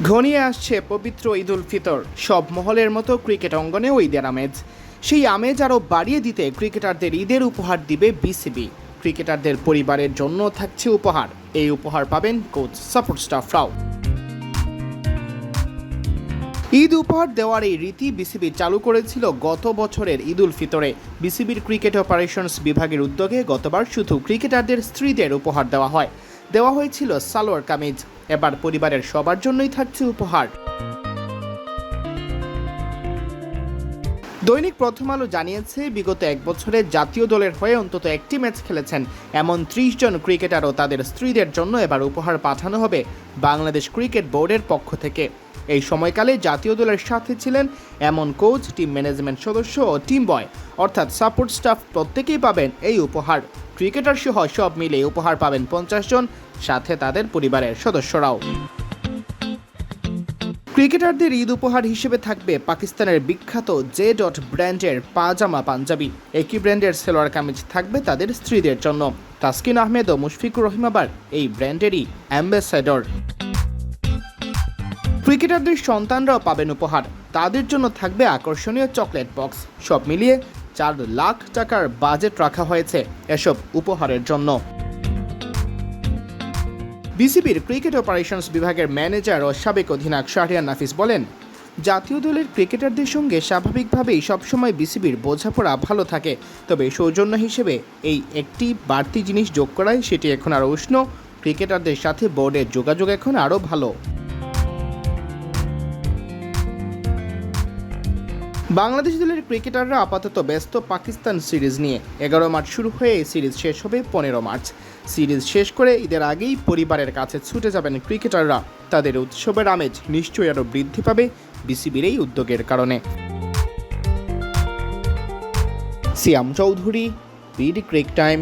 ঘনিয়ে আসছে পবিত্র ঈদ উল ফিতর। সব মহলের মতো ক্রিকেট অঙ্গনেও ঈদের আমেজ। সেই আমেজ আরও বাড়িয়ে দিতে ক্রিকেটারদের ঈদের উপহার দিবে বিসিবি। ক্রিকেটারদের পরিবারের জন্য থাকছে উপহার। এই উপহার পাবেন কোচ, সাপোর্ট স্টাফরাও। ঈদ উপহার দেওয়ার এই রীতি বিসিবি চালু করেছিল গত বছরের ঈদ উল ফিতরে। বিসিবির ক্রিকেট অপারেশনস বিভাগের উদ্যোগে গতবার শুধু ক্রিকেটারদের স্ত্রীদের উপহার দেওয়া হয়েছিল সালোয়ার কামিজ। এবার পরিবারের সবার জন্যই থাকছে উপহার। দৈনিক প্রথম আলো জানিয়েছে, বিগত এক বছরে জাতীয় দলের হয়ে অন্তত একটি ম্যাচ খেলেছেন এমন 30 জন ক্রিকেটার ও তাদের স্ত্রীদের জন্য এবার উপহার পাঠানো হবে বাংলাদেশ ক্রিকেট বোর্ডের পক্ষ থেকে। এই সময়কালে জাতীয় দলের সাথে ছিলেন এমন কোচ, টিম ম্যানেজমেন্ট সদস্য ও টিম বয় অর্থাৎ সাপোর্ট স্টাফ প্রত্যেকেই পাবেন এই উপহার। ক্রিকেটার সহ সব মিলে উপহার পাবেন 50 জন, সাথে তাদের পরিবারের সদস্যরাও। ক্রিকেটারদের ঈদ উপহার হিসেবে থাকবে পাকিস্তানের বিখ্যাত জে. ব্র্যান্ডের পাজামা পাঞ্জাবি। একই ব্র্যান্ডের সেলোয়ার কামিজ থাকবে তাদের স্ত্রীদের জন্য। তাসকিন আহমেদ ও মুশফিকুর রহিম আবার এই ব্র্যান্ডেরই অ্যাম্বাসেডর। ক্রিকেটারদের সন্তানরাও পাবেন উপহার। তাদের জন্য থাকবে আকর্ষণীয় চকলেট বক্স। সব মিলিয়ে 4 লাখ টাকার বাজেট রাখা হয়েছে এসব উপহারের জন্য। বিসিবির ক্রিকেট অপারেশনস বিভাগের ম্যানেজার ও সাবেক অধিনায়ক শাহরিয়ার নাফিস বলেন, জাতীয় দলের ক্রিকেটারদের সঙ্গে স্বাভাবিকভাবেই সবসময় বিসিবির বোঝাপড়া ভালো থাকে, তবে সৌজন্য হিসেবে এই একটি বাড়তি জিনিস যোগ করায় সেটি এখন আরও উষ্ণ। ক্রিকেটারদের সাথে বোর্ডের যোগাযোগ এখন আরও ভালো। বাংলাদেশ দলের ক্রিকেটাররা আপাতত ব্যস্ত পাকিস্তান সিরিজ নিয়ে। 11 মার্চ শুরু হয়ে এই সিরিজ শেষ হবে 15 মার্চ। সিরিজ শেষ করে ঈদের আগেই পরিবারের কাছে ছুটে যাবেন ক্রিকেটাররা। তাদের উৎসবের আমেজ নিশ্চয়ই আরও বৃদ্ধি পাবে বিসিবির এই উদ্যোগের কারণে। সিয়াম চৌধুরী, বিডি ক্রিক টাইম।